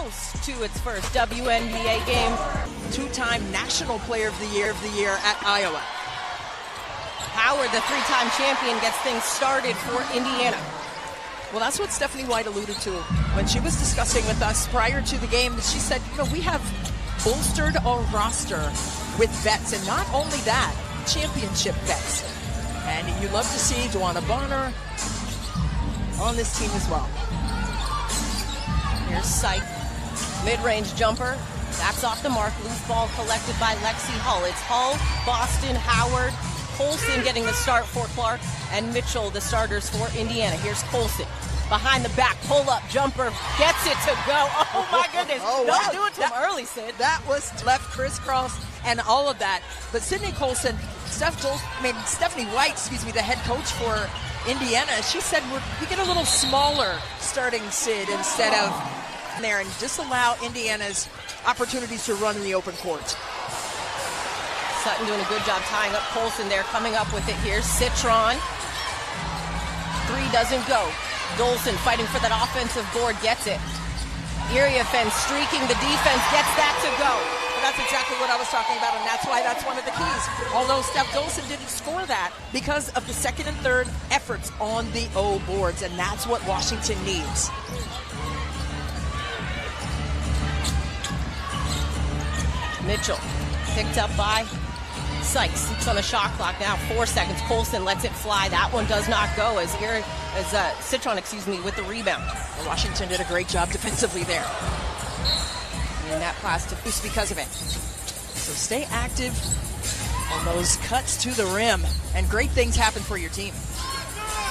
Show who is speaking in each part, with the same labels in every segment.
Speaker 1: host to its first WNBA game.
Speaker 2: Two-time National Player of the Year at Iowa.
Speaker 1: Howard, the three-time champion, gets things started for Indiana.
Speaker 2: Well, that's what Stephanie White alluded to when she was discussing with us prior to the game. She said, we have bolstered our roster with vets, and not only that, championship vets. And you love to see Duana Bonner on this team as well.
Speaker 1: Here's Syke. Mid-range jumper. That's off the mark. Loose ball collected by Lexi Hull. It's Hull, Boston, Howard, Colson getting the start for Clark, and Mitchell, the starters for Indiana. Here's Colson. Behind the back, pull-up jumper, gets it to go. Oh, my goodness. Don't do it to him early, Sid.
Speaker 2: That was left crisscross and all of that. But Sydney Colson, Stephanie White, the head coach for Indiana, she said we get a little smaller starting Sid instead of there and disallow Indiana's opportunities to run in the open court.
Speaker 1: Sutton doing a good job tying up Colson there, coming up with it here. Citron. Three doesn't go. Dolson fighting for that offensive board, gets it. Iriafen streaking the defense, gets that to go.
Speaker 2: That's exactly what I was talking about, and that's why that's one of the keys. Although Steph Dolson didn't score that because of the second and third efforts on the O boards, and that's what Washington needs.
Speaker 1: Mitchell picked up by Sykes. It's on the shot clock now, 4 seconds. Colson lets it fly. That one does not go as Citron, with the rebound.
Speaker 2: Washington did a great job defensively there.
Speaker 1: And that pass to
Speaker 2: boost because of it. So stay active on those cuts to the rim, and great things happen for your team.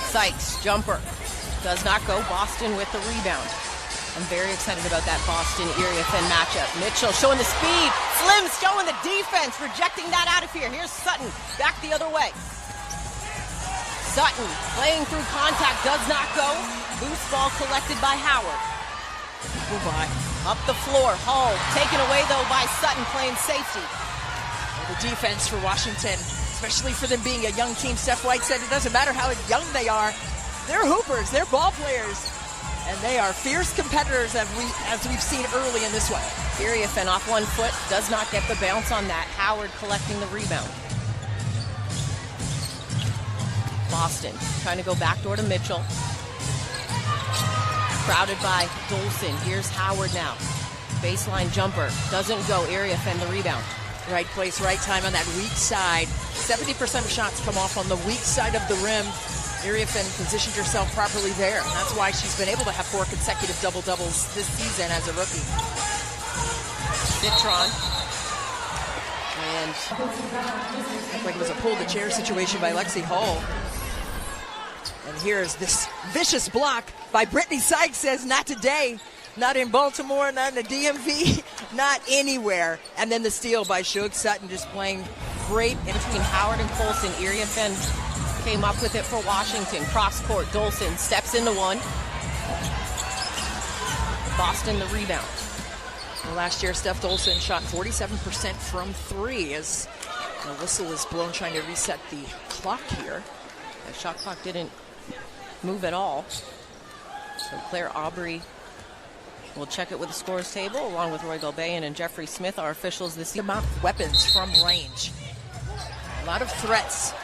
Speaker 1: Sykes, jumper. Does not go. Boston with the rebound. I'm very excited about that Boston-Iriafen matchup. Mitchell showing the speed. Slim showing the defense, rejecting that out of here. Here's Sutton, back the other way. Sutton playing through contact, does not go. Loose ball collected by Howard.
Speaker 2: Goodbye.
Speaker 1: Up the floor, Hull taken away though by Sutton playing safety.
Speaker 2: The defense for Washington, especially for them being a young team. Steph White said it doesn't matter how young they are. They're hoopers, they're ball players. And they are fierce competitors as we've seen early in this one.
Speaker 1: Iriafen off 1 foot, does not get the bounce on that. Howard collecting the rebound. Boston trying to go backdoor to Mitchell. Crowded by Dolson. Here's Howard now. Baseline jumper, doesn't go. Iriafen the rebound.
Speaker 2: Right place, right time on that weak side. 70% of shots come off on the weak side of the rim. Iriafen positioned herself properly there, and that's why she's been able to have 4 consecutive double-doubles this season as a rookie.
Speaker 1: Citron. And
Speaker 2: looked like it was a pull-the-chair situation by Lexi Hull. And here's this vicious block by Brittany Sykes. Says, not today, not in Baltimore, not in the DMV, not anywhere. And then the steal by Shug Sutton, just playing great.
Speaker 1: In between Howard and Colson, Iriafen came up with it for Washington. Cross court, Dolson steps into one. Boston the rebound.
Speaker 2: Well, last year, Steph Dolson shot 47% from 3 as the whistle is blown, trying to reset the clock here.
Speaker 1: The shot clock didn't move at all. So Claire Aubrey will check it with the scores table, along with Roy Galbayan and Jeffrey Smith, our officials this year.
Speaker 2: Amount of weapons from range. A lot of threats.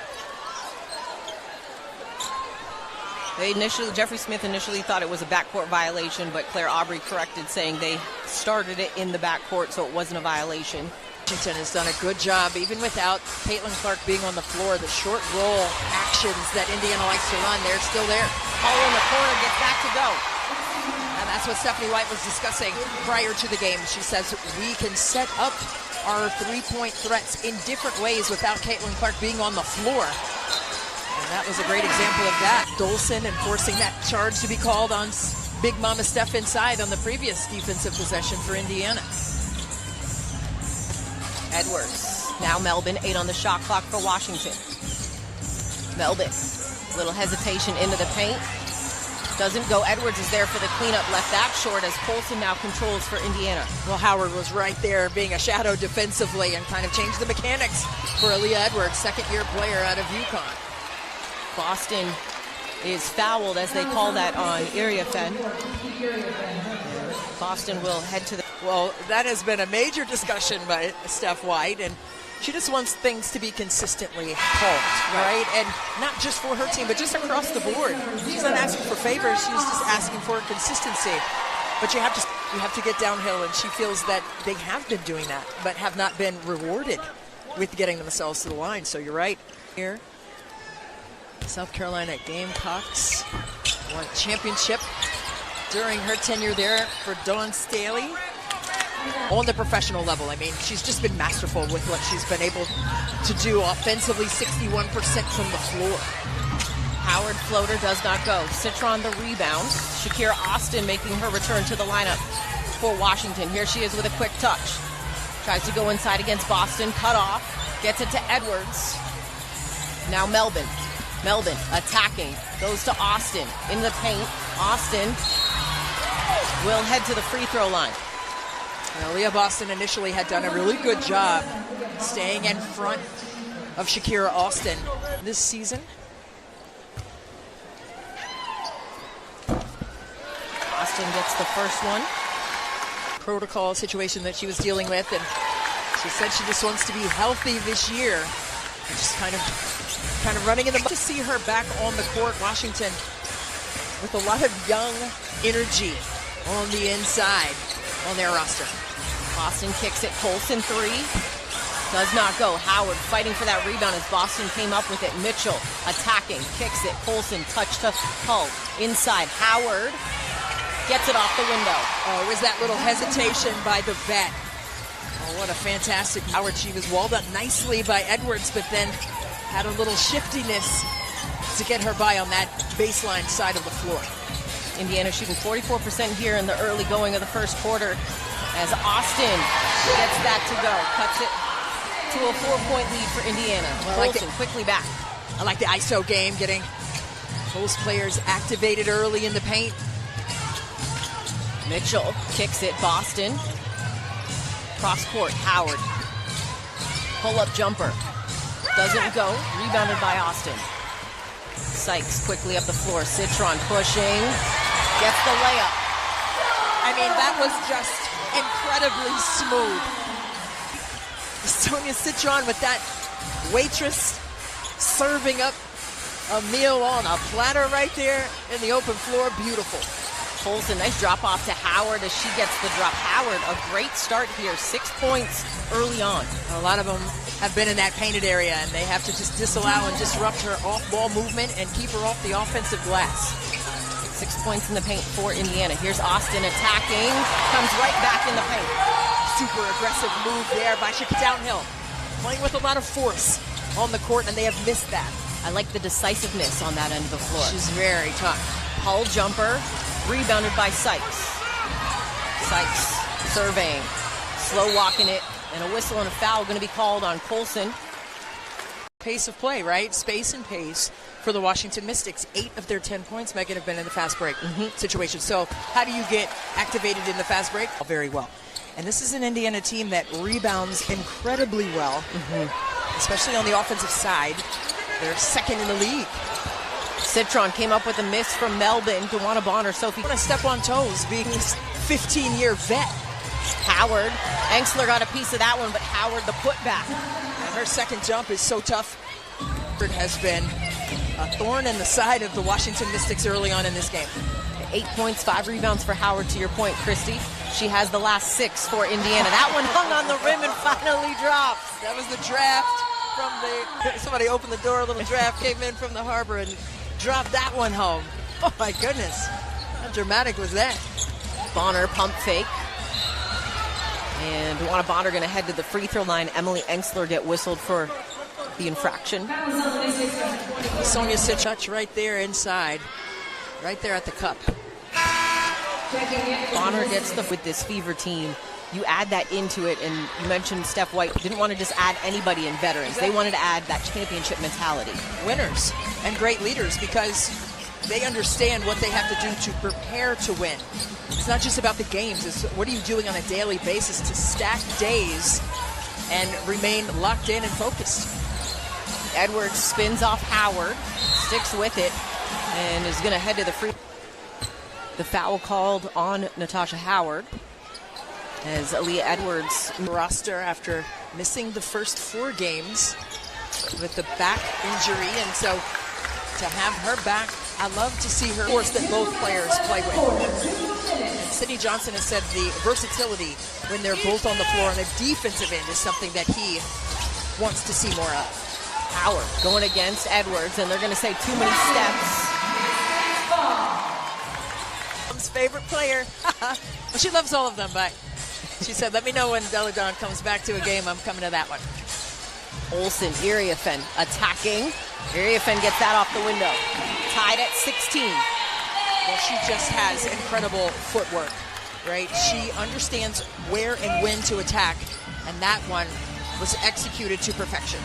Speaker 1: Jeffrey Smith initially thought it was a backcourt violation, but Claire Aubrey corrected, saying they started it in the backcourt, so it wasn't a violation.
Speaker 2: Washington has done a good job, even without Caitlin Clark being on the floor. The short roll actions that Indiana likes to run, they're still there.
Speaker 1: Hull in the corner, gets back to go.
Speaker 2: And that's what Stephanie White was discussing prior to the game. She says we can set up our three-point threats in different ways without Caitlin Clark being on the floor. And that was a great example of that. Dolson enforcing that charge to be called on Big Mama Steph inside on the previous defensive possession for Indiana.
Speaker 1: Edwards. Now Melbourne, 8 on the shot clock for Washington. Melbourne, little hesitation into the paint. Doesn't go. Edwards is there for the cleanup. Left that short as Colson now controls for Indiana.
Speaker 2: Well, Howard was right there being a shadow defensively and kind of changed the mechanics for Aaliyah Edwards, second-year player out of UConn.
Speaker 1: Boston is fouled, as they call that, on Iriafen. Boston will head to the...
Speaker 2: Well, that has been a major discussion by Steph White, and she just wants things to be consistently called, right? And not just for her team, but just across the board. She's not asking for favors, she's just asking for consistency. But you have to get downhill, and she feels that they have been doing that, but have not been rewarded with getting themselves to the line. So you're right. Here, South Carolina Gamecocks won a championship during her tenure there for Dawn Staley. On the professional level, I mean, she's just been masterful with what she's been able to do offensively, 61% from the floor.
Speaker 1: Howard floater does not go. Citron the rebound. Shakira Austin making her return to the lineup for Washington. Here she is with a quick touch. Tries to go inside against Boston. Cut off. Gets it to Edwards. Now Melbourne. Melbourne attacking. Goes to Austin in the paint. Austin will head to the free throw line.
Speaker 2: Well, Leah Boston initially had done a really good job staying in front of Shakira Austin this season.
Speaker 1: Austin gets the first one.
Speaker 2: Protocol situation that she was dealing with, and she said she just wants to be healthy this year. Just kind of running in the mud. To see her back on the court, Washington, with a lot of young energy on the inside on their roster.
Speaker 1: Boston kicks it. Colson three. Does not go. Howard fighting for that rebound as Boston came up with it. Mitchell attacking. Kicks it. Colson touch to Hull. Inside. Howard gets it off the window.
Speaker 2: Oh, it was that little hesitation by the vet. Oh, what a fantastic Howard. She was walled up nicely by Edwards, but then had a little shiftiness to get her by on that baseline side of the floor.
Speaker 1: Indiana shooting 44% here in the early going of the first quarter as Austin gets that to go. Cuts it to a 4-point lead for Indiana. Colson quickly back.
Speaker 2: I like the ISO game, getting those players activated early in the paint.
Speaker 1: Mitchell kicks it. Boston. Cross court. Howard. Pull-up jumper. Doesn't go. Rebounded by Austin. Sykes quickly up the floor. Citron pushing. Gets the layup.
Speaker 2: I mean, that was just incredibly smooth. Sonia Citron with that waitress serving up a meal on a platter right there in the open floor. Beautiful.
Speaker 1: Colson, nice drop off to Howard as she gets the drop. Howard, a great start here. 6 points early on.
Speaker 2: A lot of them have been in that painted area, and they have to just disallow and disrupt her off-ball movement and keep her off the offensive glass.
Speaker 1: 6 points in the paint for Indiana. Here's Austin attacking. Comes right back in the paint.
Speaker 2: Super aggressive move there by Shakira downhill. Playing with a lot of force on the court, and they have missed that.
Speaker 1: I like the decisiveness on that end of the floor.
Speaker 2: She's very tough.
Speaker 1: Hull jumper. Rebounded by Sykes. Sykes surveying. Slow walking it. And a whistle and a foul going to be called on Colson.
Speaker 2: Pace of play, right? Space and pace for the Washington Mystics. 8 of their 10 points, Megan, have been in the fast break situation. So how do you get activated in the fast break? Very well. And this is an Indiana team that rebounds incredibly well, especially on the offensive side. They're second in the league.
Speaker 1: Citron came up with a miss from Melbourne. Dewana Bonner, Sophie.
Speaker 2: Want to step on toes, being this 15-year vet.
Speaker 1: Howard. Engstler got a piece of that one, but Howard the putback.
Speaker 2: And her second jump is so tough. It has been a thorn in the side of the Washington Mystics early on in this game.
Speaker 1: 8 points, 5 rebounds for Howard, to your point, Christy. She has the last 6 for Indiana. That one hung on the rim and finally drops.
Speaker 2: That was the draft from the... Somebody opened the door, a little draft came in from the harbor and dropped that one home. Oh, my goodness. How dramatic was that?
Speaker 1: Bonner pump fake. And Dewana Bonner going to head to the free throw line. Emily Engstler get whistled for the infraction.
Speaker 2: Sonia Citron right there inside. Right there at the cup.
Speaker 1: Bonner gets with this Fever team. You add that into it, and you mentioned Steph White didn't want to just add anybody in veterans. They wanted to add that championship mentality.
Speaker 2: Winners and great leaders, because they understand what they have to do to prepare to win. It's not just about the games. It's what are you doing on a daily basis to stack days and remain locked in and focused.
Speaker 1: Edwards spins off Howard, sticks with it, and is going to head to the free. The foul called on Natasha Howard as Aaliyah Edwards
Speaker 2: roster after missing the first 4 games with the back injury, and so to have her back, I love to see her force that both players play with. And Sydney Johnson has said the versatility when they're both on the floor on the defensive end is something that he wants to see more of.
Speaker 1: Howard going against Edwards, and they're going to say too many steps.
Speaker 2: Favorite player. Well, she loves all of them, but she said, let me know when Deladon comes back to a game. I'm coming to that one.
Speaker 1: Olsen, Iriafen attacking. Iriafen gets that off the window. Tied at 16.
Speaker 2: Well, she just has incredible footwork, right? She understands where and when to attack, and that one was executed to perfection.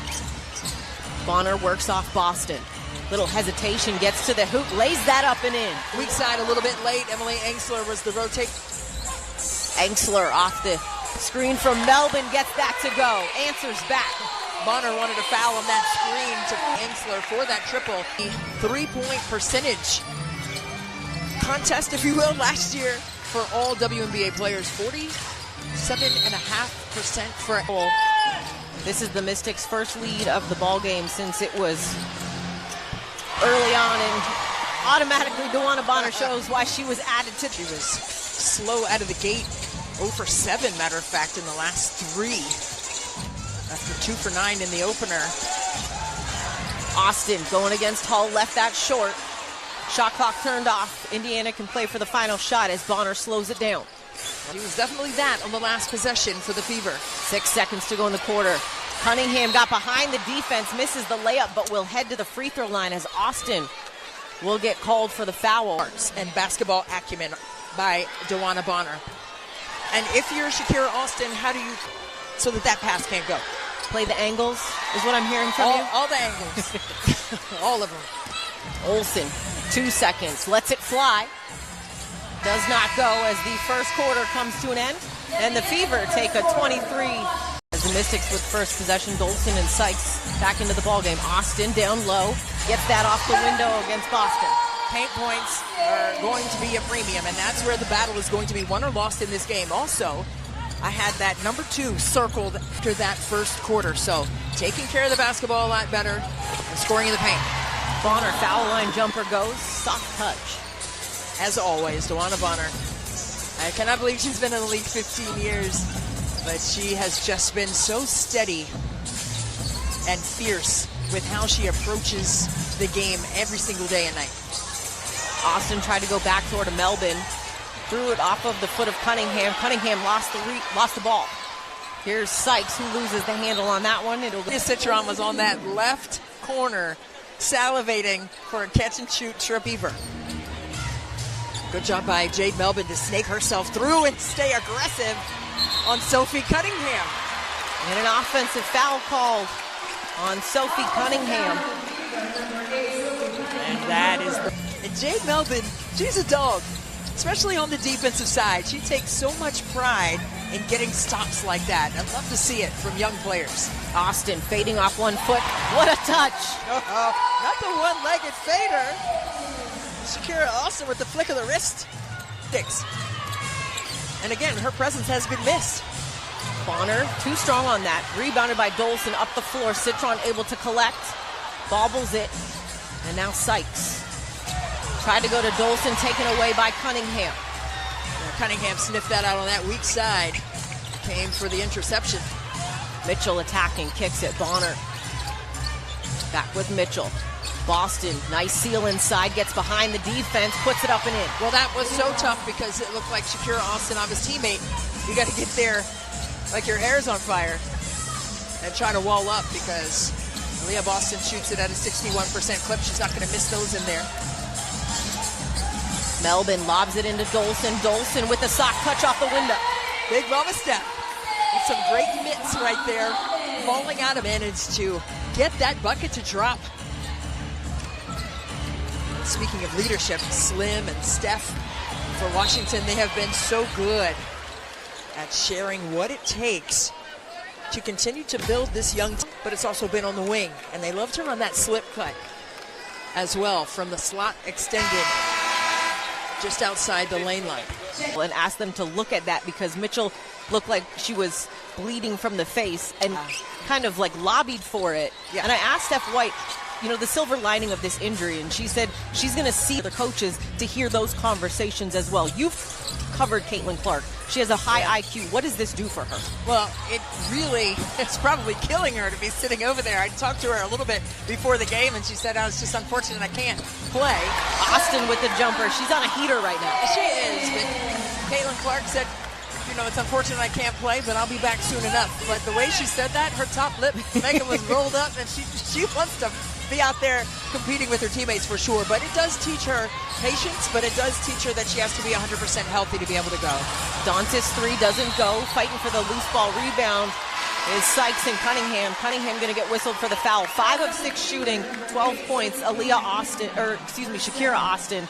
Speaker 1: Bonner works off Boston. Little hesitation, gets to the hoop, lays that up and in.
Speaker 2: Weak side a little bit late. Emily Engsler was the rotate.
Speaker 1: Engsler off the screen from Melbourne, gets that to go. Answers back.
Speaker 2: Bonner wanted a foul on that screen to Engsler for that triple. The 3-point percentage contest, if you will, last year for all WNBA players, 47.5% for all.
Speaker 1: This is the Mystics' first lead of the ball game since it was early on, and automatically DeWanna Bonner shows why she was added to.
Speaker 2: She was slow out of the gate, 0 for 7, matter of fact, in the last 3. After 2 for 9 in the opener.
Speaker 1: Austin going against Hull, left that short. Shot clock turned off. Indiana can play for the final shot as Bonner slows it down.
Speaker 2: He was definitely that on the last possession for the Fever.
Speaker 1: 6 seconds to go in the quarter. Cunningham got behind the defense, misses the layup, but will head to the free throw line as Austin will get called for the foul.
Speaker 2: And basketball acumen by DeWanna Bonner. And if you're Shakira Austin, how do you, so that pass can't go?
Speaker 1: Play the angles is what I'm hearing from you?
Speaker 2: All the angles. All of them.
Speaker 1: Olsen, 2 seconds, lets it fly. Does not go as the first quarter comes to an end. And the Fever take a 23. As the Mystics with first possession, Dolson and Sykes back into the ballgame. Austin down low, gets that off the window against Boston.
Speaker 2: Paint points are going to be a premium, and that's where the battle is going to be won or lost in this game. Also, I had that number 2 circled after that first quarter, so taking care of the basketball a lot better and scoring in the paint.
Speaker 1: Bonner, foul line jumper goes, soft touch.
Speaker 2: As always, DeWanna Bonner. I cannot believe she's been in the league 15 years, but she has just been so steady and fierce with how she approaches the game every single day and night.
Speaker 1: Austin tried to go back toward a Melbourne, threw it off of the foot of Cunningham. Cunningham lost the ball. Here's Sykes, who loses the handle on that one.
Speaker 2: Citron was on that left corner, salivating for a catch-and-shoot trip Fever. Good job by Jade Melbourne to snake herself through and stay aggressive on Sophie Cunningham.
Speaker 1: And an offensive foul called on Sophie Cunningham.
Speaker 2: And that is and Jade Melbourne, she's a dog, especially on the defensive side. She takes so much pride in getting stops like that. I'd love to see it from young players.
Speaker 1: Austin fading off 1 foot. What a touch.
Speaker 2: Not the one-legged fader. Shakira Austin with the flick of the wrist. And again, her presence has been missed.
Speaker 1: Bonner, too strong on that. Rebounded by Dolson up the floor. Citron able to collect. Bobbles it. And now Sykes. Tried to go to Dolson, taken away by Cunningham.
Speaker 2: Cunningham sniffed that out on that weak side. Came for the interception.
Speaker 1: Mitchell attacking, kicks it. Bonner. Back with Mitchell. Boston, nice seal inside, gets behind the defense, puts it up and in.
Speaker 2: Well, that was so tough because it looked like Shakira Austin, his teammate. You got to get there like your hair's on fire and try to wall up because Leah Boston shoots it at a 61% clip. She's not going to miss those in there.
Speaker 1: Melbourne lobs it into Dolson. Dolson with a sock touch off the window.
Speaker 2: Big mama step. With some great mitts right there. Falling out of managed to get that bucket to drop. Speaking of leadership, Slim and Steph for Washington, they have been so good at sharing what it takes to continue to build this young team, but it's also been on the wing, and they love to run that slip cut as well from the slot extended. just outside the lane line.
Speaker 1: And asked them to look at that because Mitchell looked like she was bleeding from the face and kind of like lobbied for it.
Speaker 2: Yeah.
Speaker 1: And I asked Steph White, you know, the silver lining of this injury, and she said she's going to see the coaches to hear those conversations as well. You've covered Caitlin Clark. She has a high IQ. What does this do for her?
Speaker 2: Well, it's probably killing her to be sitting over there. I talked to her a little bit before the game, and she said, oh, it's just unfortunate I can't play.
Speaker 1: Austin with the jumper. She's on a heater right now.
Speaker 2: She is, but Caitlin Clark said, you know, it's unfortunate I can't play, but I'll be back soon enough. But the way she said that, her top lip, Megan, was rolled up, and she wants to be out there competing with her teammates for sure. But it does teach her patience, but it does teach her that she has to be 100% healthy to be able to go.
Speaker 1: Dantas 3 doesn't go. Fighting for the loose ball rebound is Sykes and Cunningham. Cunningham going to get whistled for the foul. 5 of 6 shooting, 12 points. Shakira Austin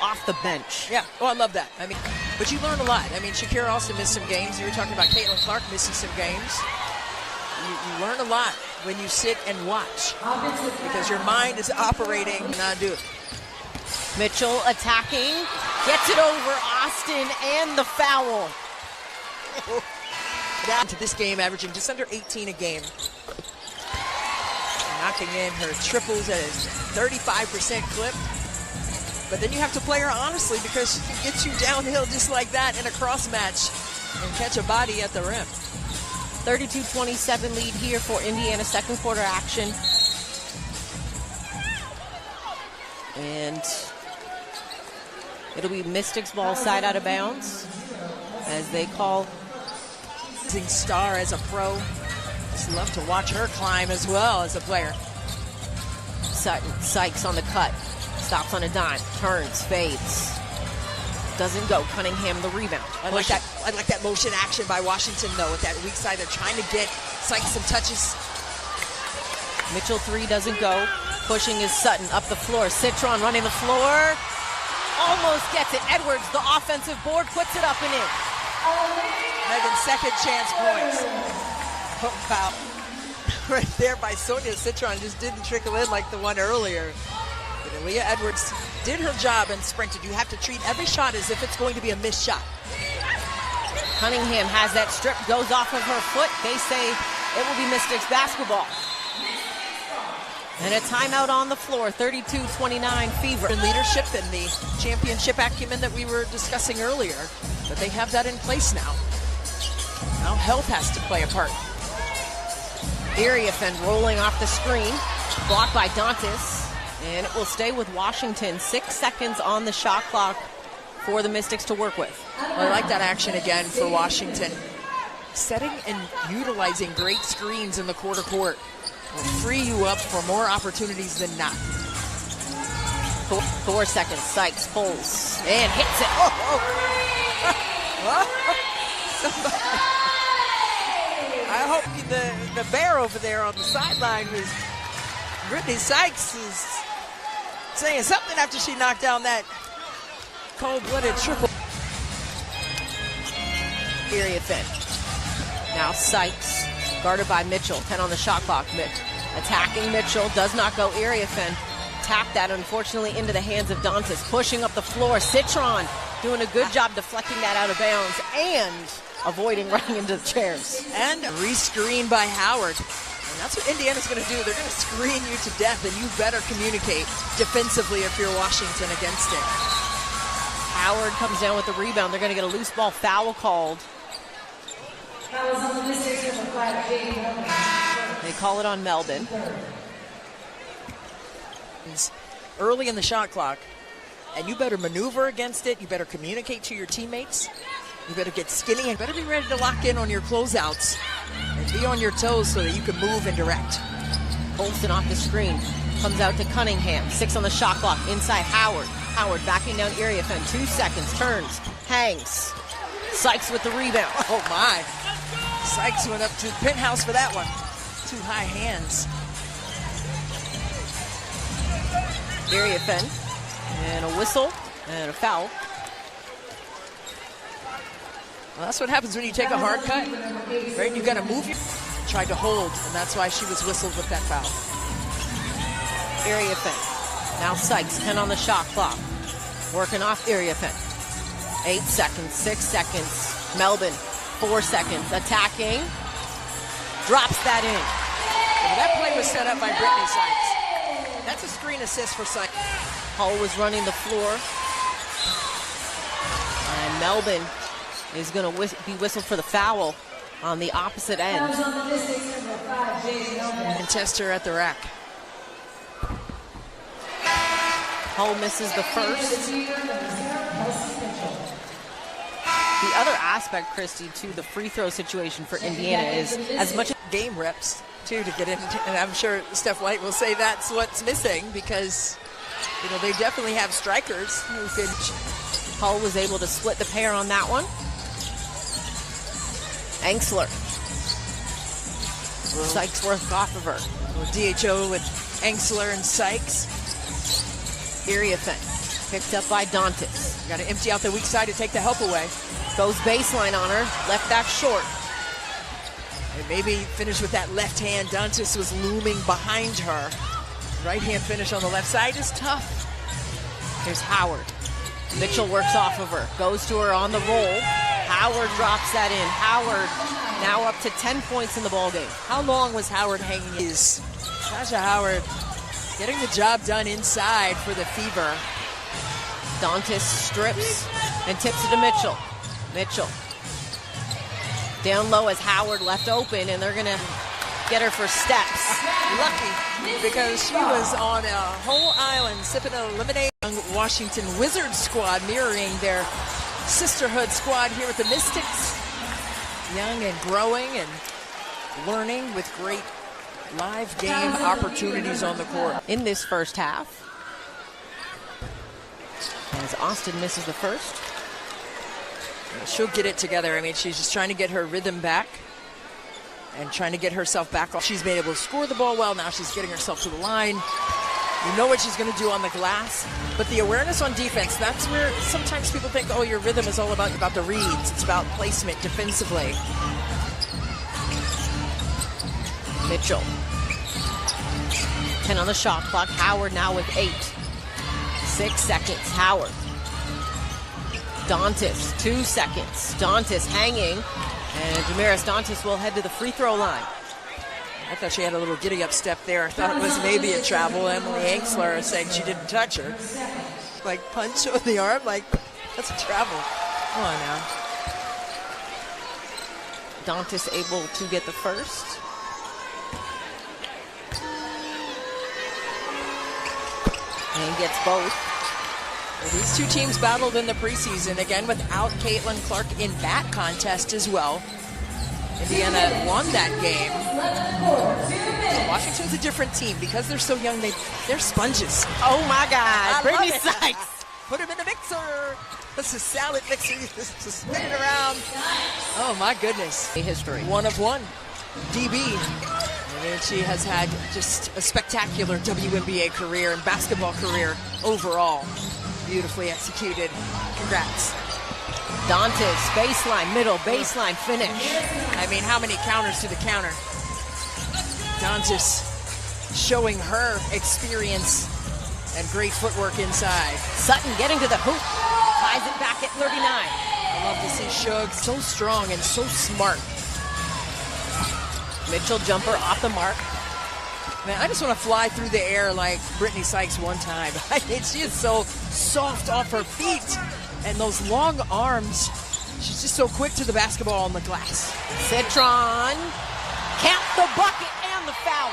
Speaker 1: off the bench.
Speaker 2: Yeah, oh, I love that. I mean, but you learn a lot. I mean, Shakira also missed some games. You were talking about Caitlin Clark missing some games. You learn a lot when you sit and watch because your mind is operating and not do it.
Speaker 1: Mitchell attacking, gets it over Austin and the foul.
Speaker 2: Down to this game, averaging just under 18 a game. Knocking in her triples at a 35% clip. But then you have to play her honestly because she can get you downhill just like that in a cross match and catch a body at the rim.
Speaker 1: 32-27 lead here for Indiana, second quarter action. And it'll be Mystics ball side out of bounds as they call.
Speaker 2: Star as a pro. Just love to watch her climb as well as a player.
Speaker 1: Sykes on the cut. Stops on a dime, turns, fades. Doesn't go. Cunningham the rebound.
Speaker 2: I like that motion action by Washington though with that weak side. They're trying to get Sykes some touches.
Speaker 1: Mitchell 3 doesn't go. Pushing is Sutton up the floor. Citron running the floor. Almost gets it. Edwards, the offensive board, puts it up and in.
Speaker 2: Megan's second chance points. Foul. Right there by Sonia Citron, just didn't trickle in like the one earlier. But Aaliyah Edwards did her job and sprinted. You have to treat every shot as if it's going to be a missed shot.
Speaker 1: Cunningham has that strip, goes off of her foot. They say it will be Mystics basketball. And a timeout on the floor, 32-29 Fever.
Speaker 2: And leadership and the championship acumen that we were discussing earlier, but they have that in place now. Now health has to play a part.
Speaker 1: Iriafen rolling off the screen, blocked by Dantas. And it will stay with Washington. 6 seconds on the shot clock for the Mystics to work with.
Speaker 2: Well, I like that action again for Washington. Setting and utilizing great screens in the quarter court will free you up for more opportunities than not.
Speaker 1: 4 seconds. Sykes pulls and hits it.
Speaker 2: I hope the bear over there on the sideline was Brittany Sykes is saying something after she knocked down that cold-blooded triple.
Speaker 1: Iriafen. Now Sykes, guarded by Mitchell. 10 on the shot clock. Attacking Mitchell, does not go. Iriafen tapped that, unfortunately, into the hands of Dantas. Pushing up the floor. Citron doing a good job deflecting that out of bounds and avoiding running into the chairs.
Speaker 2: And re-screen by Howard. And that's what Indiana's going to do. They're going to screen you to death, and you better communicate defensively if you're Washington against it.
Speaker 1: Howard comes down with the rebound. They're going to get a loose ball foul called. They call it on Melbourne.
Speaker 2: Early in the shot clock, and you better maneuver against it. You better communicate to your teammates. You better get skinny and better be ready to lock in on your closeouts and be on your toes so that you can move and direct.
Speaker 1: Olsen off the screen. Comes out to Cunningham. 6 on the shot clock. Inside Howard. Howard backing down Iriafen. 2 seconds. Turns. Hangs. Sykes with the rebound.
Speaker 2: Oh my. Sykes went up to the penthouse for that one. 2 high hands.
Speaker 1: Iriafen. And a whistle. And a foul.
Speaker 2: Well, that's what happens when you take a hard cut, right? You got to move. Tried to hold, and that's why she was whistled with that foul.
Speaker 1: Iriafen. Now Sykes, 10 on the shot clock. working off Iriafen. 8 seconds, 6 seconds. Melbourne, 4 seconds. Attacking. Drops that in.
Speaker 2: Well, that play was set up by Brittany Sykes. That's a screen assist for Sykes.
Speaker 1: Hull was running the floor. And Melbourne is going to be whistled for the foul on the opposite end.
Speaker 2: And Tester at the rack.
Speaker 1: Hull misses the first. The other aspect, Christy, to the free throw situation for Indiana is as much
Speaker 2: game reps too to get in, and I'm sure Steph White will say that's what's missing because they definitely have strikers who could.
Speaker 1: Hull was able to split the pair on that one. Engsler. Sykes worth off of her.
Speaker 2: DHO with Engsler and Sykes.
Speaker 1: Iriafen picked up by Dantas.
Speaker 2: Got to empty out the weak side to take the help away.
Speaker 1: Goes baseline on her, left back short.
Speaker 2: And maybe finish with that left hand. Dantas was looming behind her. Right hand finish on the left side is tough.
Speaker 1: Here's Howard. Mitchell works off of her, goes to her on the roll. Howard drops that in. Howard now up to 10 points in the ballgame.
Speaker 2: How long was Howard hanging? Is Tasha Howard getting the job done inside for the Fever.
Speaker 1: Dantas strips and tips it to Mitchell. Mitchell down low as Howard left open, and they're going to get her for steps.
Speaker 2: Lucky, because she was on a whole island sipping a lemonade. Washington Wizards squad mirroring their sisterhood squad here with the Mystics. Young and growing and learning with great live game opportunities on the court.
Speaker 1: In this first half, as Austin misses the first.
Speaker 2: She'll get it together. I mean, she's just trying to get her rhythm back and trying to get herself back. She's been able to score the ball well. Now she's getting herself to the line. You know what she's going to do on the glass. But the awareness on defense, that's where sometimes people think, oh, your rhythm is all about the reads. It's about placement defensively.
Speaker 1: Mitchell. 10 on the shot clock. Howard now with 8. 6 seconds. Howard. Dantas, 2 seconds. Dantas hanging. And Damaris Dantas will head to the free throw line.
Speaker 2: I thought she had a little giddy-up step there. I thought it was maybe a travel. Emily Engsler saying she didn't touch her. Like punch on the arm, like that's a travel. Come on now.
Speaker 1: Dantas able to get the first. And gets both.
Speaker 2: Well, these two teams battled in the preseason, again without Caitlin Clark in that contest as well. Indiana won that game. Washington's a different team because they're so young. They're sponges.
Speaker 1: Oh my God! Brittany Sykes.
Speaker 2: Put him in the mixer. This is salad mixer. Just spin it around. Oh my goodness!
Speaker 1: History.
Speaker 2: 1 of 1. DB. And she has had just a spectacular WNBA career and basketball career overall. Beautifully executed. Congrats.
Speaker 1: Dantas, baseline, middle, baseline, finish.
Speaker 2: I mean, how many counters to the counter? Dantas showing her experience and great footwork inside.
Speaker 1: Sutton getting to the hoop. Ties it back at 39.
Speaker 2: I love to see Shug so strong and so smart.
Speaker 1: Mitchell jumper off the mark.
Speaker 2: Man, I just want to fly through the air like Brittany Sykes one time. She is so soft off her feet. And those long arms, she's just so quick to the basketball on the glass.
Speaker 1: Citron, count the bucket and the foul.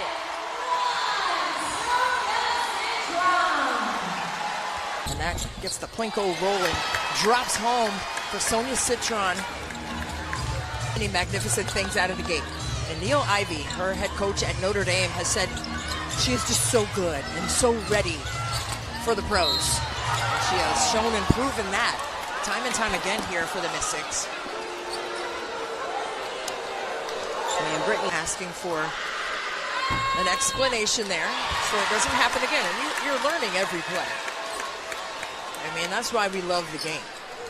Speaker 2: And that gets the Plinko rolling. Drops home for Sonia Citron. Many magnificent things out of the gate. And Neil Ivey, her head coach at Notre Dame, has said she is just so good and so ready for the pros. She has shown and proven that time and time again here for the Mystics. And Brittany asking for an explanation there so it doesn't happen again. And you're learning every play. I mean, that's why we love the game.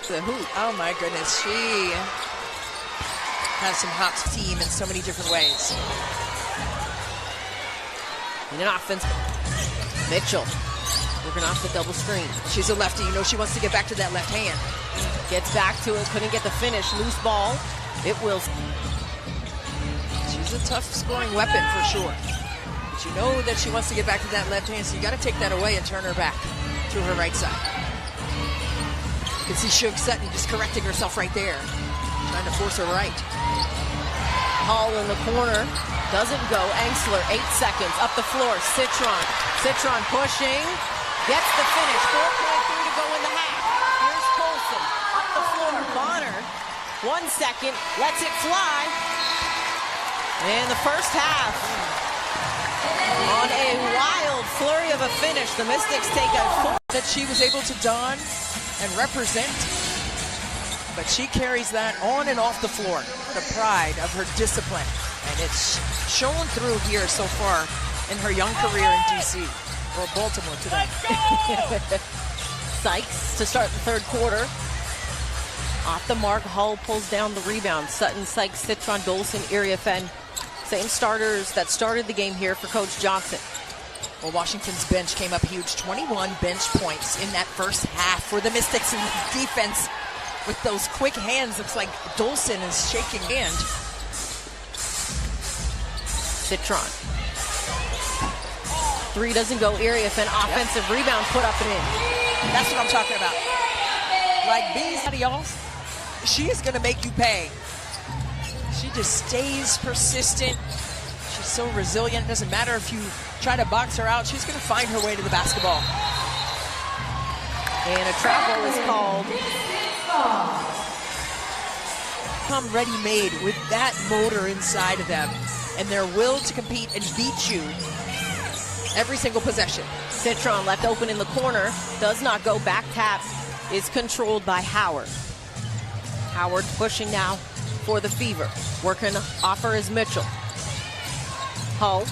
Speaker 2: The hoop. Oh my goodness, she has some hot team in so many different ways.
Speaker 1: In an offense, Mitchell Working off the double screen.
Speaker 2: She's a lefty. You know she wants to get back to that left hand.
Speaker 1: Gets back to it. Couldn't get the finish. Loose ball. It will.
Speaker 2: She's a tough scoring weapon for sure. But you know that she wants to get back to that left hand, so you got to take that away and turn her back to her right side. You can see Shug Sutton just correcting herself right there, trying to force her right.
Speaker 1: Hall in the corner. Doesn't go. Engsler, 8 seconds. Up the floor. Citron. Citron pushing. Gets the finish. 4.3 to go in the half. Here's Colson. Up the floor. Bonner. 1 second. Lets it fly. And the first half. On a wild flurry of a finish, the Mystics take a 4.
Speaker 2: That she was able to don and represent. But she carries that on and off the floor. The pride of her discipline. And it's shown through here so far in her young career in D.C. or Baltimore today.
Speaker 1: Sykes to start the third quarter. Off the mark, Hull pulls down the rebound. Sutton, Sykes, Citron, Dolson, Iriafen. Same starters that started the game here for Coach Johnson.
Speaker 2: Well, Washington's bench came up huge. 21 bench points in that first half for the Mystics in defense. With those quick hands, looks like Dolson is shaking hand.
Speaker 1: Citron. 3 doesn't go. Iriafen, offensive rebound, put up and in.
Speaker 2: That's what I'm talking about. Like these, y'all, she is going to make you pay. She just stays persistent. She's so resilient. It doesn't matter if you try to box her out. She's going to find her way to the basketball.
Speaker 1: And a travel is called.
Speaker 2: Come ready-made with that motor inside of them and their will to compete and beat you every single possession.
Speaker 1: Citron left open in the corner. Does not go. Back tap is controlled by Howard. Howard pushing now for the Fever. Working off her is Mitchell. Hull.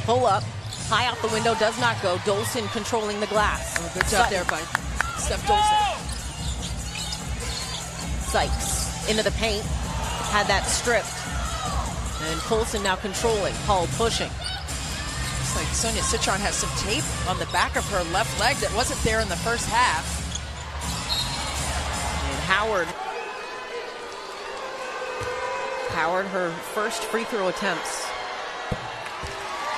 Speaker 1: Pull up. High out the window. Does not go. Dolson controlling the glass.
Speaker 2: Oh, good job there by Steph Dolson.
Speaker 1: Sykes into the paint. Had that stripped. And Colson now controlling. Hull pushing.
Speaker 2: Looks like Sonia Citron has some tape on the back of her left leg that wasn't there in the first half.
Speaker 1: And Howard, her first free throw attempts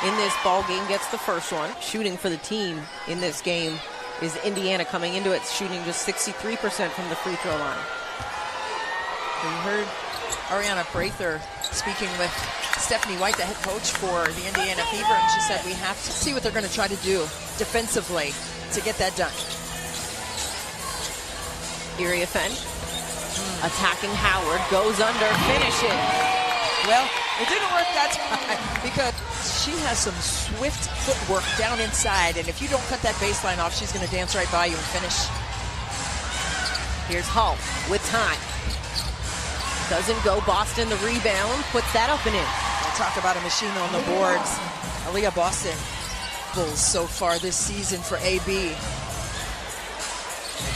Speaker 1: in this ball game, gets the first one. Shooting for the team in this game is Indiana, coming into it shooting just 63% from the free throw line.
Speaker 2: We heard Ariana Prather speaking with Stephanie White, the head coach for the Indiana Fever, and she said we have to see what they're going to try to do defensively to get that done.
Speaker 1: Iriafen attacking Howard, goes under, finish it.
Speaker 2: Well, it didn't work that time because she has some swift footwork down inside, and if you don't cut that baseline off, she's going to dance right by you and finish.
Speaker 1: Here's Hull with time. Doesn't go. Boston the rebound, puts that up and in.
Speaker 2: We'll talk about a machine on the boards. Aaliyah Boston, Bulls so far this season for AB. A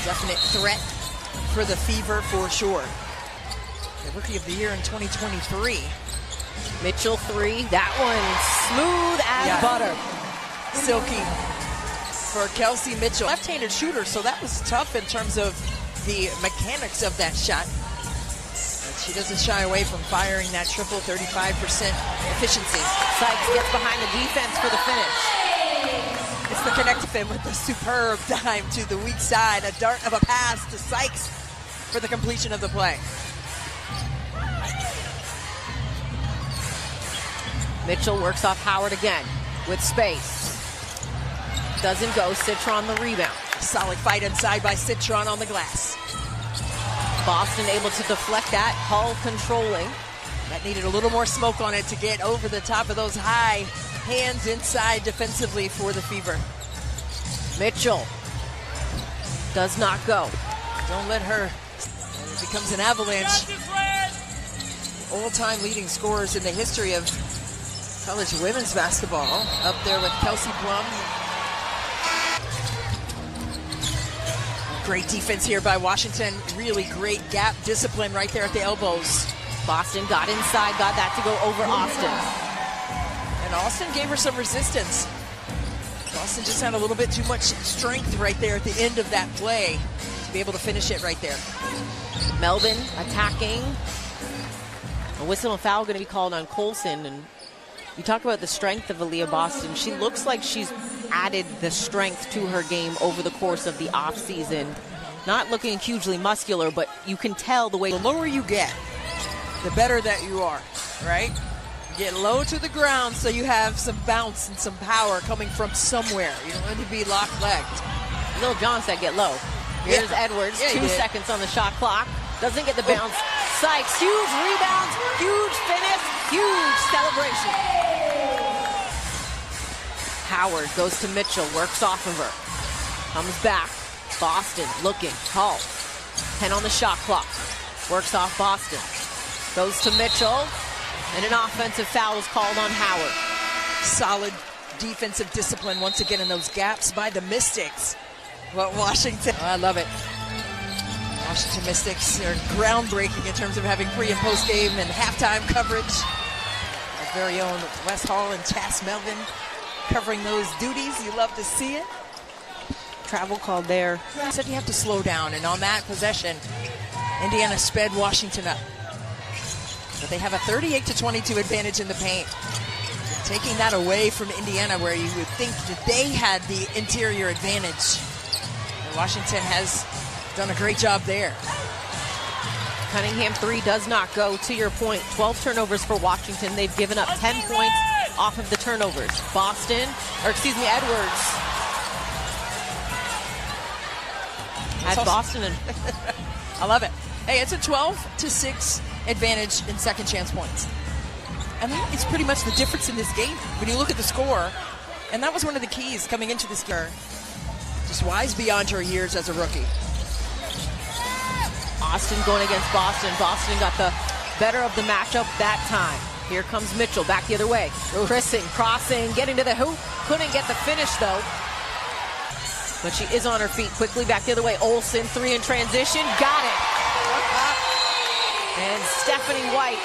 Speaker 2: definite threat for the Fever for sure. The Rookie of the Year in 2023.
Speaker 1: Mitchell 3, that one smooth as butter.
Speaker 2: Silky for Kelsey Mitchell. Left-handed shooter, so that was tough in terms of the mechanics of that shot. She doesn't shy away from firing that triple, 35% efficiency.
Speaker 1: Sykes gets behind the defense for the finish.
Speaker 2: It's the connect fin with the superb dime to the weak side. A dart of a pass to Sykes for the completion of the play.
Speaker 1: Mitchell works off Howard again with space. Doesn't go. Citron the rebound.
Speaker 2: Solid fight inside by Citron on the glass.
Speaker 1: Boston able to deflect that. Hull controlling.
Speaker 2: That needed a little more smoke on it to get over the top of those high hands inside defensively for the Fever.
Speaker 1: Mitchell does not go.
Speaker 2: Don't let her. It becomes an avalanche. All-time leading scorers in the history of college women's basketball. Up there with Kelsey Plum. Great defense here by Washington. Really great gap discipline right there at the elbows.
Speaker 1: Boston got inside, got that to go over Austin.
Speaker 2: And Austin gave her some resistance. Boston just had a little bit too much strength right there at the end of that play to be able to finish it right there.
Speaker 1: Melvin attacking. A whistle and foul going to be called on Colson. And you talk about the strength of Aaliyah Boston. She looks like she's added the strength to her game over the course of the offseason. Not looking hugely muscular, but you can tell the way.
Speaker 2: The lower you get, the better that you are, right? Get low to the ground so you have some bounce and some power coming from somewhere. You don't want to be lock-legged.
Speaker 1: Lil John said get low. Here's Edwards, 2 seconds on the shot clock. Doesn't get the bounce. Sykes, huge rebound, huge finish, huge celebration. Howard goes to Mitchell, works off of her. Comes back. Boston looking, Hall. 10 on the shot clock. Works off Boston. Goes to Mitchell. And an offensive foul is called on Howard.
Speaker 2: Solid defensive discipline once again in those gaps by the Mystics. Well, Washington. Oh, I love it. Washington Mystics are groundbreaking in terms of having pre- and post-game and halftime coverage. Our very own Wes Hall and Chas Melvin covering those duties. You love to see it.
Speaker 1: Travel called there.
Speaker 2: Said you have to slow down, and on that possession, Indiana sped Washington up. But they have a 38-22 advantage in the paint. Taking that away from Indiana, where you would think that they had the interior advantage. And Washington has done a great job there.
Speaker 1: Cunningham 3 does not go. To your point, 12 turnovers for Washington. They've given up 10 points off of the turnovers. Edwards. Has Boston and
Speaker 2: I love it. Hey, it's a 12-6 advantage in second chance points. I mean, it's pretty much the difference in this game when you look at the score. And that was one of the keys coming into this game. Just wise beyond her years as a rookie.
Speaker 1: Austin going against Boston. Boston got the better of the matchup that time. Here comes Mitchell back the other way. Crossing, getting to the hoop. Couldn't get the finish though. But she is on her feet quickly back the other way. Olsen, 3 in transition. Got it. And Stephanie White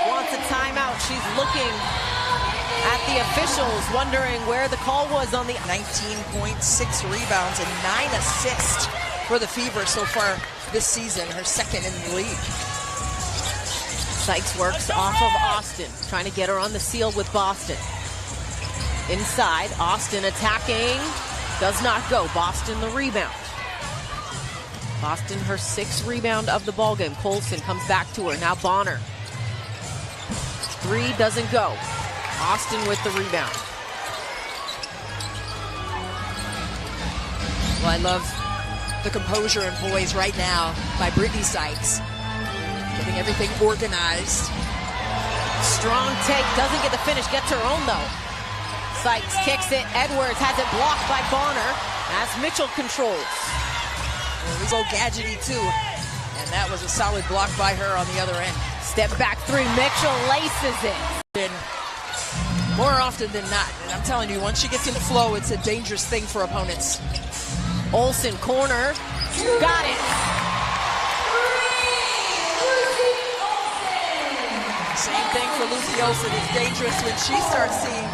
Speaker 1: wants a timeout. She's looking at the officials, wondering where the call was on the
Speaker 2: 19.6 rebounds and 9 assists for the Fever so far this season, her second in the league.
Speaker 1: Sykes works off of Austin, trying to get her on the seal with Boston. Inside, Austin attacking, does not go. Boston the rebound. Boston her 6th rebound of the ballgame. Colson comes back to her. Now Bonner. 3 doesn't go. Austin with the rebound.
Speaker 2: Well, I love the composure and poise right now by Brittany Sykes. Getting everything organized.
Speaker 1: Strong take, doesn't get the finish, gets her own though. Sykes kicks it, Edwards has it blocked by Bonner as Mitchell controls.
Speaker 2: Well, we go gadgety too, and that was a solid block by her on the other end.
Speaker 1: Step back 3, Mitchell laces it.
Speaker 2: More often than not, and I'm telling you, once she gets in flow, it's a dangerous thing for opponents.
Speaker 1: Olsen, corner, got it.
Speaker 2: Same thing for Lucy Olsen. It's dangerous when she starts seeing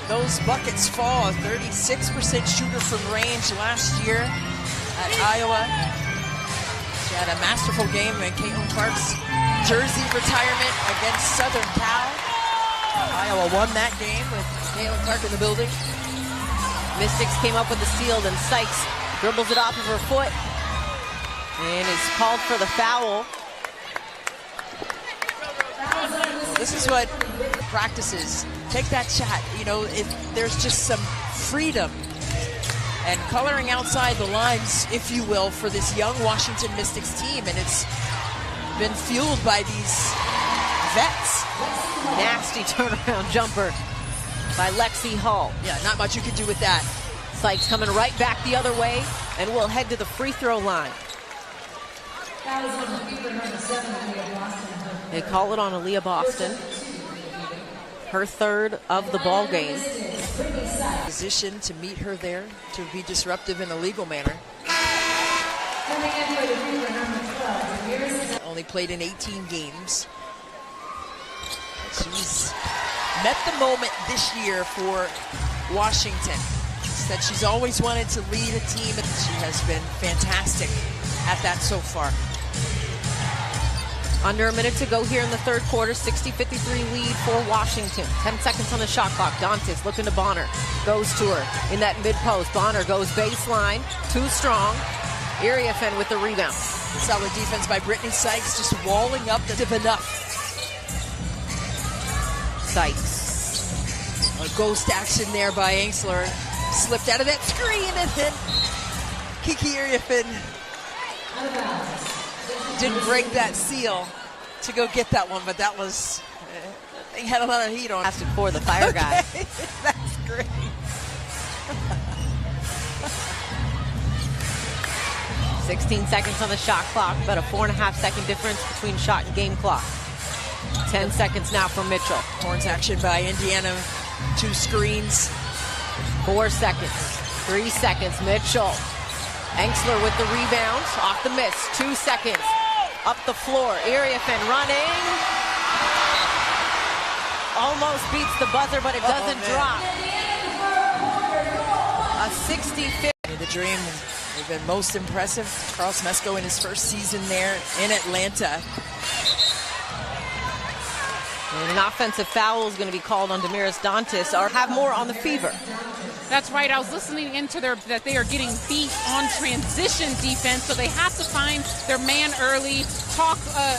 Speaker 2: those buckets fall. A 36% shooter from range last year at Iowa. She had a masterful game in Caitlin Clark's jersey retirement against Southern Cal. Iowa won that game with Caitlin Clark in the building.
Speaker 1: Mystics came up with the steal, then Sykes dribbles it off of her foot and is called for the foul.
Speaker 2: This is what practices. Take that shot. You know, if there's just some freedom and coloring outside the lines, if you will, for this young Washington Mystics team, and it's been fueled by these vets.
Speaker 1: Nasty turnaround jumper by Lexi Hall.
Speaker 2: Yeah, not much you can do with that.
Speaker 1: Sykes coming right back the other way, and we'll head to the free throw line. They call it on Aaliyah Boston. Her 3rd of the ball game.
Speaker 2: Position to meet her there, to be disruptive in a legal manner. Only played in 18 games. She's met the moment this year for Washington. Said she's always wanted to lead a team, and she has been fantastic at that so far.
Speaker 1: Under a minute to go here in the third quarter. 60-53 lead for Washington. 10 seconds on the shot clock. Dantes looking to Bonner. Goes to her in that mid-post. Bonner goes baseline. Too strong. Iriafen with the rebound.
Speaker 2: Solid defense by Brittany Sykes, just walling up the enough.
Speaker 1: Sykes.
Speaker 2: A ghost action there by Angsler. Slipped out of that screen, and then Kiki Iriafen didn't break that seal to go get that one, but that was, they had a lot of heat on.
Speaker 1: Asked it for the fire guy.
Speaker 2: That's great.
Speaker 1: 16 seconds on the shot clock, about a 4.5-second difference between shot and game clock. 10 seconds now for Mitchell.
Speaker 2: Horns action by Indiana. 2 screens.
Speaker 1: 4 seconds. 3 seconds. Mitchell. Angsler with the rebound. Off the miss. 2 seconds. Up the floor. Iriafen running. Almost beats the buzzer, but it doesn't drop. A 60-50.
Speaker 2: The dream. They've been most impressive. Carl Smesko in his first season there in Atlanta.
Speaker 1: And an offensive foul is going to be called on Damaris Dantes, or have more on the Fever.
Speaker 3: That's right. I was listening into that they are getting beat on transition defense, so they have to find their man early, talk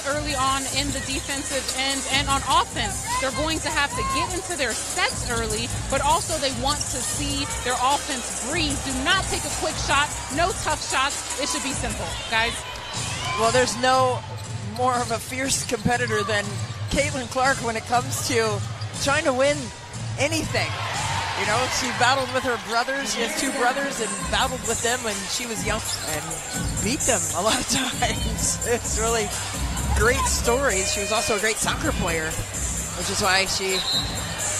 Speaker 3: early on in the defensive end, and on offense, they're going to have to get into their sets early, but also they want to see their offense breathe. Do not take a quick shot, no tough shots. It should be simple, guys.
Speaker 2: Well, there's no more of a fierce competitor than Caitlin Clark when it comes to trying to win anything. You know, she battled with her brothers. She has 2 brothers and battled with them when she was young and beat them a lot of times. It's really great stories. She was also a great soccer player, which is why she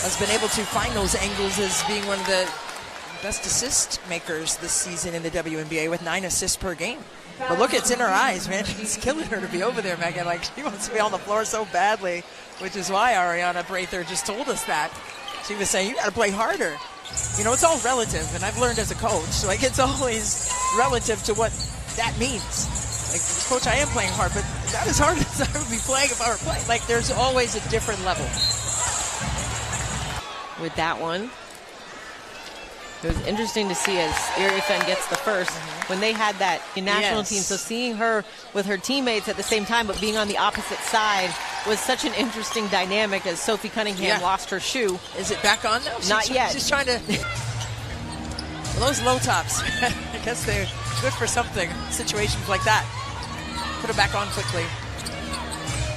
Speaker 2: has been able to find those angles as being one of the best assist makers this season in the WNBA with 9 assists per game. But look, it's in her eyes, man. It's killing her to be over there, Megan. Like, she wants to be on the floor so badly, which is why Ariana Braither just told us that. She was saying, you got to play harder. You know, it's all relative, and I've learned as a coach, like, it's always relative to what that means. Like, coach, I am playing hard, but not as hard as I would be playing if I were playing. Like, there's always a different level.
Speaker 1: With that one, it was interesting to see as Iriafen gets the first when they had that national team. So seeing her with her teammates at the same time, but being on the opposite side was such an interesting dynamic as Sophie Cunningham lost her shoe.
Speaker 2: Is it back on now?
Speaker 1: Not yet.
Speaker 2: She's trying to. Well, those low tops, I guess they're good for something. Situations like that. Put it back on quickly.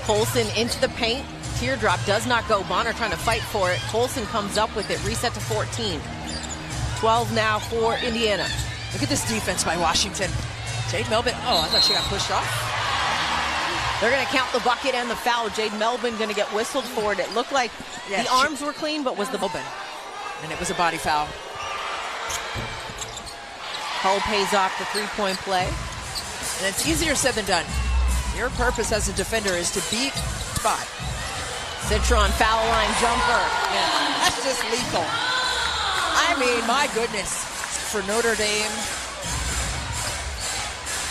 Speaker 1: Colson into the paint. Teardrop does not go. Bonner trying to fight for it. Colson comes up with it. Reset to 14. 12 now for Indiana.
Speaker 2: Look at this defense by Washington. Jade Melvin. Oh, I thought she got pushed off.
Speaker 1: They're going to count the bucket and the foul. Jade Melvin going to get whistled for it. It looked like the arms were clean, but was the Melvin.
Speaker 2: And it was a body foul.
Speaker 1: Hull pays off the 3-point play.
Speaker 2: And it's easier said than done. Your purpose as a defender is to beat spot.
Speaker 1: Citron foul line jumper.
Speaker 2: Yeah, that's just lethal. I mean, my goodness. For Notre Dame,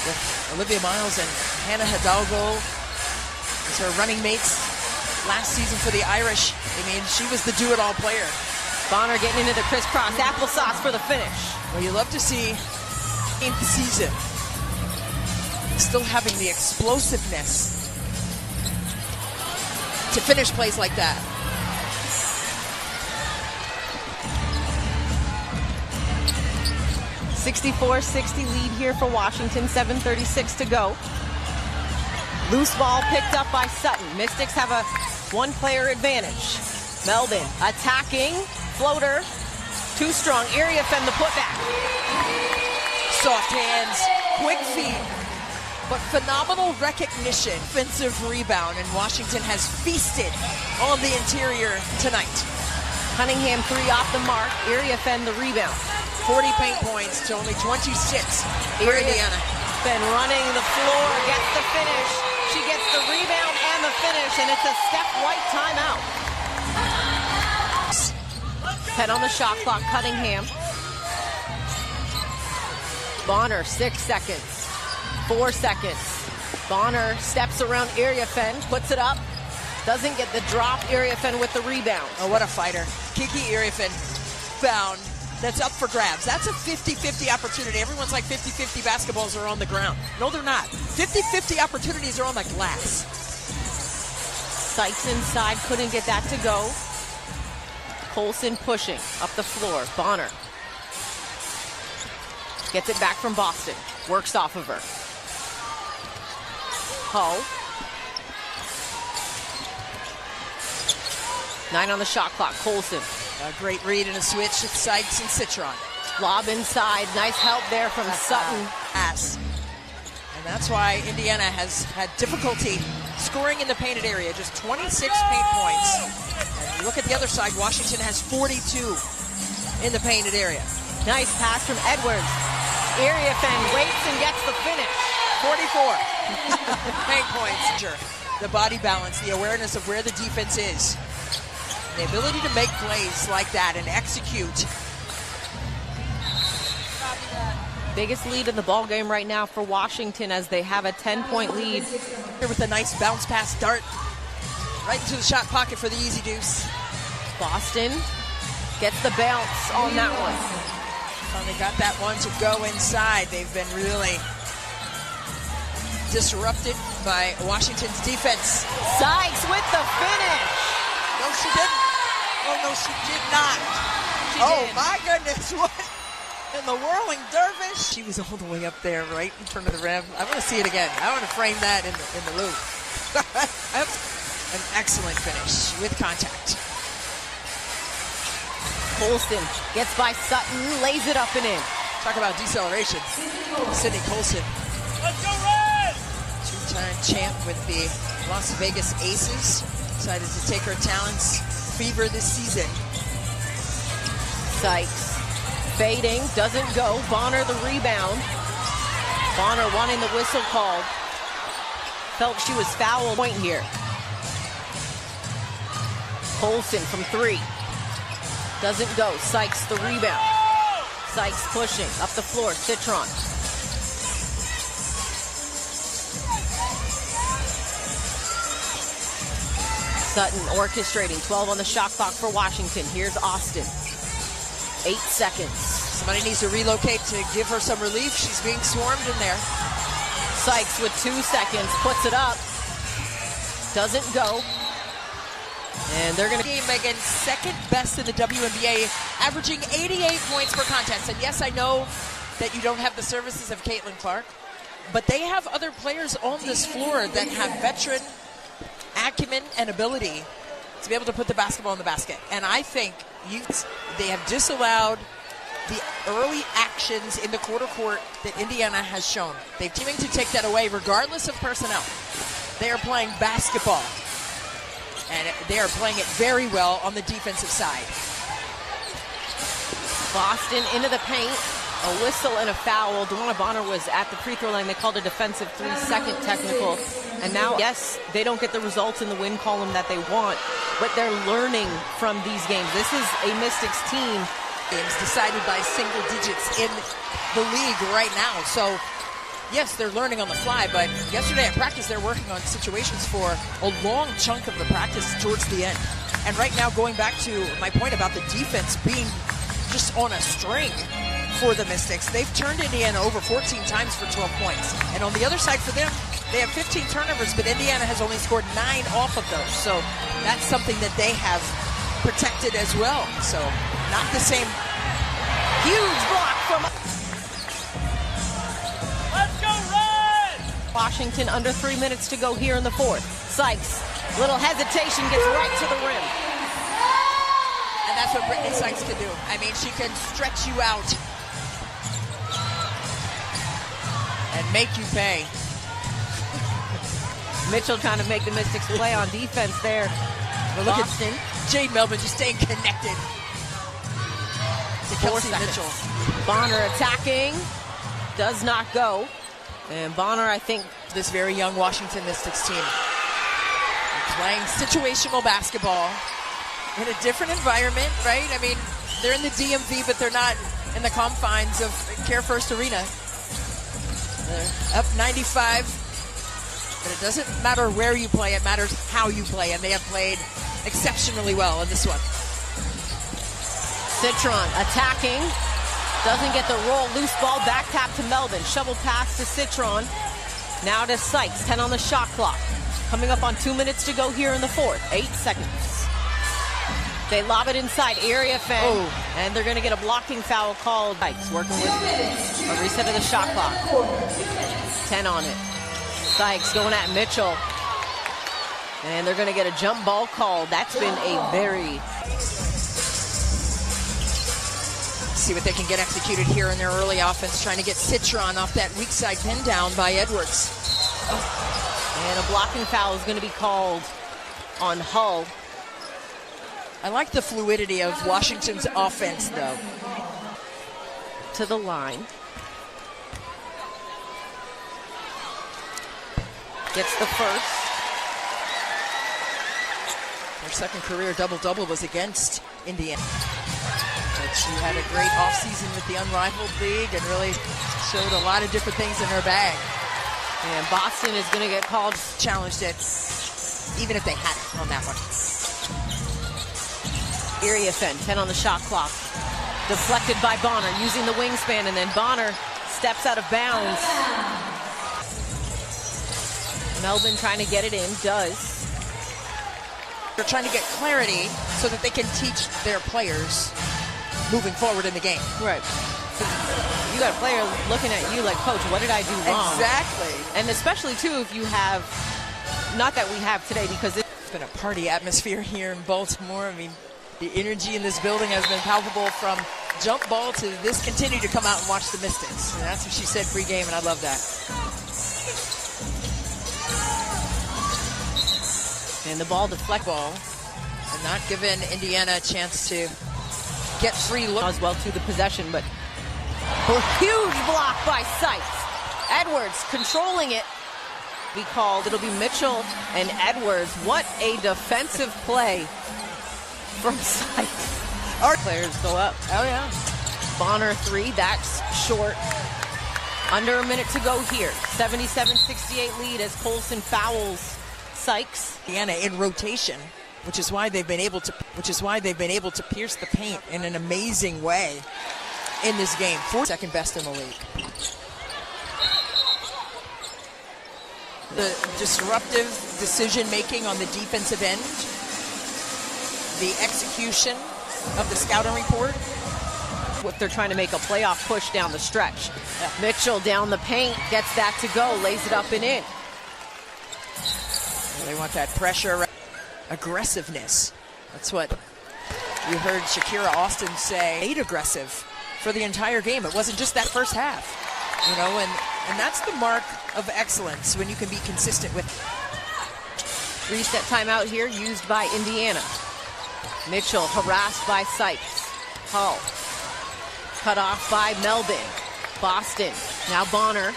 Speaker 2: with Olivia Miles and Hannah Hidalgo as her running mates last season for the Irish. I mean, she was the do-it-all player.
Speaker 1: Bonner getting into the crisscross applesauce for the finish.
Speaker 2: Well, you love to see in the season still having the explosiveness to finish plays like that.
Speaker 1: (64-60) lead here for Washington. 7:36 to go. Loose ball picked up by Sutton. Mystics have a one-player advantage. Melvin attacking. Floater. Too strong. Iriafen the putback.
Speaker 2: Soft hands. Quick feet. But phenomenal recognition. Offensive rebound. And Washington has feasted on the interior tonight.
Speaker 1: Cunningham 3 off the mark. Iriafen the rebound.
Speaker 2: 40 paint points to only 26 for Indiana.
Speaker 1: Been running the floor, gets the finish. She gets the rebound and the finish, and it's a Steph White timeout. 10 on the shot clock, Cunningham. Bonner, 6 seconds, 4 seconds. Bonner steps around Iriafen, puts it up, doesn't get the drop. Iriafen with the rebound.
Speaker 2: Oh, what a fighter. Kiki Iriafen found. That's up for grabs. That's a 50-50 opportunity. Everyone's like 50-50 basketballs are on the ground. No, they're not. 50-50 opportunities are on the glass.
Speaker 1: Sykes inside, couldn't get that to go. Colson pushing up the floor. Bonner gets it back from Boston. Works off of her. Hull. 9 on the shot clock. Colson.
Speaker 2: A great read and a switch at Sykes and Citron.
Speaker 1: Lob inside. Nice help there from Sutton.
Speaker 2: And that's why Indiana has had difficulty scoring in the painted area. Just 26 paint points. And you look at the other side, Washington has 42 in the painted area.
Speaker 1: Nice pass from Edwards. Iriafen waits and gets the finish.
Speaker 2: 44 paint points. The body balance, the awareness of where the defense is. The ability to make plays like that and execute.
Speaker 1: Biggest lead in the ball game right now for Washington as they have a 10-point lead.
Speaker 2: Here with a nice bounce pass dart right into the shot pocket for the easy deuce.
Speaker 1: Boston gets the bounce on that one.
Speaker 2: Finally got that one to go inside. They've been really disrupted by Washington's defense.
Speaker 1: Sykes with the finish.
Speaker 2: No, she didn't. Oh, no, she did not.
Speaker 1: She did.
Speaker 2: My goodness, what in the whirling dervish? She was all the way up there right in front of the rim. I want to see it again. I want to frame that in the loop. An excellent finish with contact.
Speaker 1: Colson gets by Sutton, lays it up and in.
Speaker 2: Talk about deceleration. Sydney Colson.
Speaker 4: Let's go, Red!
Speaker 2: Two-time champ with the Las Vegas Aces. Decided to take her talents fever this season.
Speaker 1: Sykes fading, doesn't go. Bonner the rebound. Bonner wanting the whistle called. Felt she was foul point here. Colson from 3. Doesn't go. Sykes the rebound. Sykes pushing up the floor. Citron. Sutton orchestrating. 12 on the shot clock for Washington. Here's Austin. 8 seconds.
Speaker 2: Somebody needs to relocate to give her some relief. She's being swarmed in there.
Speaker 1: Sykes with 2 seconds. Puts it up. Doesn't go. And they're going to
Speaker 2: game against second best in the WNBA, averaging 88 points per contest. And yes, I know that you don't have the services of Caitlin Clark, but they have other players on this floor that have veteran acumen and ability to be able to put the basketball in the basket. And I think they have disallowed the early actions in the quarter court that Indiana has shown. They're teaming to take that away regardless of personnel. They are playing basketball. And they are playing it very well on the defensive side.
Speaker 1: Boston into the paint. A whistle and a foul. Dewana Bonner was at the free throw line. They called a defensive 3-second technical. And now, yes, they don't get the results in the win column that they want, but they're learning from these games. This is a Mystics team.
Speaker 2: Games decided by single digits in the league right now. So, yes, they're learning on the fly, but yesterday at practice, they're working on situations for a long chunk of the practice towards the end. And right now, going back to my point about the defense being just on a string for the Mystics, they've turned Indiana over 14 times for 12 points. And on the other side for them, they have 15 turnovers, but Indiana has only scored 9 off of those. So that's something that they have protected as well. So not the same.
Speaker 1: Huge block from
Speaker 4: Let's go, Red!
Speaker 1: Washington. Under 3 minutes to go here in the fourth. Sykes, little hesitation, gets right to the rim.
Speaker 2: And that's what Brittany Sykes can do. I mean, she can stretch you out and make you pay.
Speaker 1: Mitchell trying to make the Mystics play on defense there.
Speaker 2: But look
Speaker 1: Boston.
Speaker 2: at Jade Melvin just staying connected to
Speaker 1: 4
Speaker 2: Kelsey
Speaker 1: seconds.
Speaker 2: Mitchell.
Speaker 1: Bonner attacking. Does not go. And Bonner, I think,
Speaker 2: This very young Washington Mystics team playing situational basketball in a different environment, right? I mean, They're in the DMV, but they're not in the confines of Care First Arena. They're up 95, but it doesn't matter where you play, it matters how you play, and they have played exceptionally well in this one.
Speaker 1: Citron attacking, doesn't get the roll, loose ball, back tap to Melvin, shovel pass to Citron, now to Sykes, 10 on the shot clock. Coming up on 2 minutes to go here in the fourth, 8 seconds. They lob it inside, area fan, and they're gonna get a blocking foul called. Sykes working with a reset of the shot clock. 10 on it. Sykes going at Mitchell. And they're gonna get a jump ball called. That's been a very...
Speaker 2: See what they can get executed here in their early offense, trying to get Citron off that weak side pin down by Edwards.
Speaker 1: And a blocking foul is gonna be called on Hull.
Speaker 2: I like the fluidity of Washington's offense, though.
Speaker 1: To the line. Gets the first.
Speaker 2: Her second career double-double was against Indiana. But she had a great offseason with the Unrivaled League and really showed a lot of different things in her bag.
Speaker 1: And Boston is going to get called.
Speaker 2: Challenged it, even if they had it on that one.
Speaker 1: Area Fen, 10 on the shot clock. Deflected by Bonner, using the wingspan, and then Bonner steps out of bounds. Melvin trying to get it in, does.
Speaker 2: They're trying to get clarity so that they can teach their players moving forward in the game.
Speaker 1: Right. You got a player looking at you like, coach, what did I do wrong?
Speaker 2: Exactly.
Speaker 1: And especially, too, if you have, not that we have today, because
Speaker 2: it's been a party atmosphere here in Baltimore. I mean, the energy in this building has been palpable from jump ball to this. Continue to come out and watch the Mystics. And that's what she said pregame, and I love that.
Speaker 1: And the ball deflect ball.
Speaker 2: And not giving Indiana a chance to get free look.
Speaker 1: As well to the possession, but a huge block by Sykes. Edwards controlling it. Be called. It'll be Mitchell and Edwards. What a defensive play from Sykes. Our players go up.
Speaker 2: Oh, yeah.
Speaker 1: Bonner 3, that's short. Under a minute to go here. 77-68 lead as Colson fouls Sykes.
Speaker 2: Indiana in rotation, which is why they've been able to pierce the paint in an amazing way in this game. Second best in the league. The disruptive decision making on the defensive end. The execution of the scouting report.
Speaker 1: If they're trying to make a playoff push down the stretch. Yeah. Mitchell down the paint, gets that to go, lays it up and in.
Speaker 2: They want that pressure, aggressiveness. That's what you heard Shakira Austin say. Stayed aggressive for the entire game. It wasn't just that first half, you know, and that's the mark of excellence when you can be consistent with.
Speaker 1: Reset timeout here used by Indiana. Mitchell harassed by Sykes. Hull cut off by Melvin. Boston, now Bonner.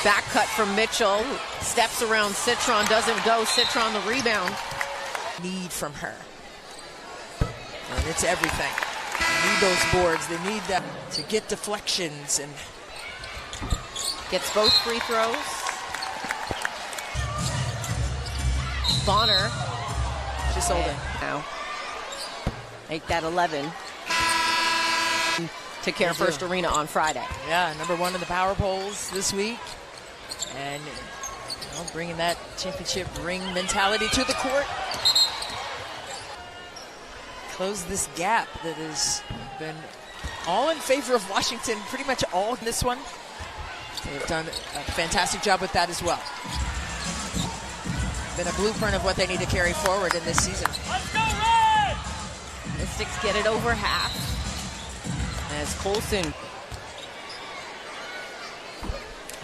Speaker 1: Back cut from Mitchell. Steps around Citron, doesn't go. Citron the rebound.
Speaker 2: Need from her. And it's everything. They need those boards. They need that to get deflections and
Speaker 1: gets both free throws. Bonner.
Speaker 2: She's holding.
Speaker 1: Now. Make that 11. To Care First Arena on Friday.
Speaker 2: Yeah, #1 in the power polls this week. And you know, bringing that championship ring mentality to the court. Close this gap that has been all in favor of Washington, pretty much all in this one. They've done a fantastic job with that as well. Been a blueprint of what they need to carry forward in this season.
Speaker 4: Let's go, Red!
Speaker 1: Mystics get it over half. As Colson,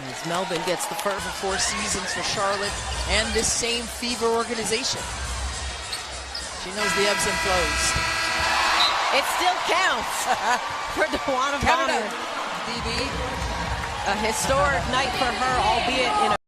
Speaker 1: as Melvin gets the first
Speaker 2: of 4 seasons for Charlotte and this same Fever organization. She knows the ebbs and flows.
Speaker 1: It still counts for DeWanna Bonner.
Speaker 2: DB.
Speaker 1: A historic night for her, albeit in a